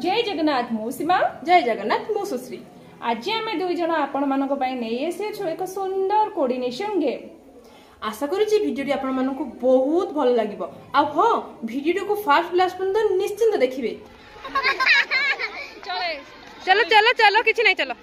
जय जगन्नाथ मौसीमा। जय जगन्नाथ मु सुश्री। आज आम दुई जन आपण मानक पई नहीं आसीछु एक सुंदर कोऑर्डिनेशन गेम। आशा करूची वीडियो आपण मानक बहुत भल लागिबो। आ हां वीडियो को फास्ट लास्ट पर्यंत निश्चिंत देखिबे। चलो चलो चलो किछि नहीं चलो।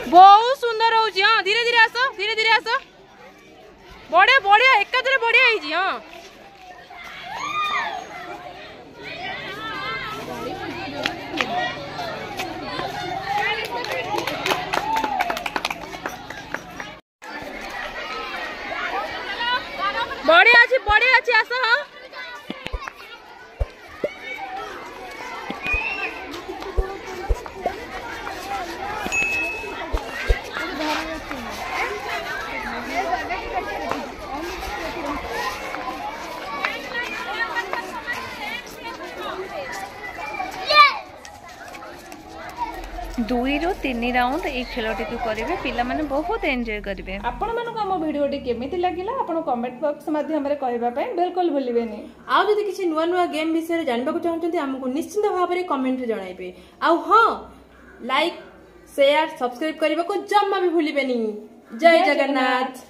बहुत सुंदर हो जी। हाँ धीरे धीरे आसो, धीरे धीरे आसो। बढ़िया बढ़िया एकादरे बढ़िया है जी। हाँ बढ़िया अच्छी आसो। हाँ दुई रु तीन राउंड ये खेलटी को करेंगे पिला माने बहुत एंजॉय करेंगे। आपण मानक हम वीडियोटी केमिति लागिला आपण कमेंट बॉक्स माध्यम रे कहबा पय बिल्कुल भूलिबेनी। आ जदि किछि नुवा नुवा गेम विषय जानबा को चाहते हमको निश्चिंत भाव में कमेंट रे जणाइबे। आ हां लाइक शेयर सब्सक्राइब करबा को जम्मा भी भूलिबेनी। जय जगन्नाथ।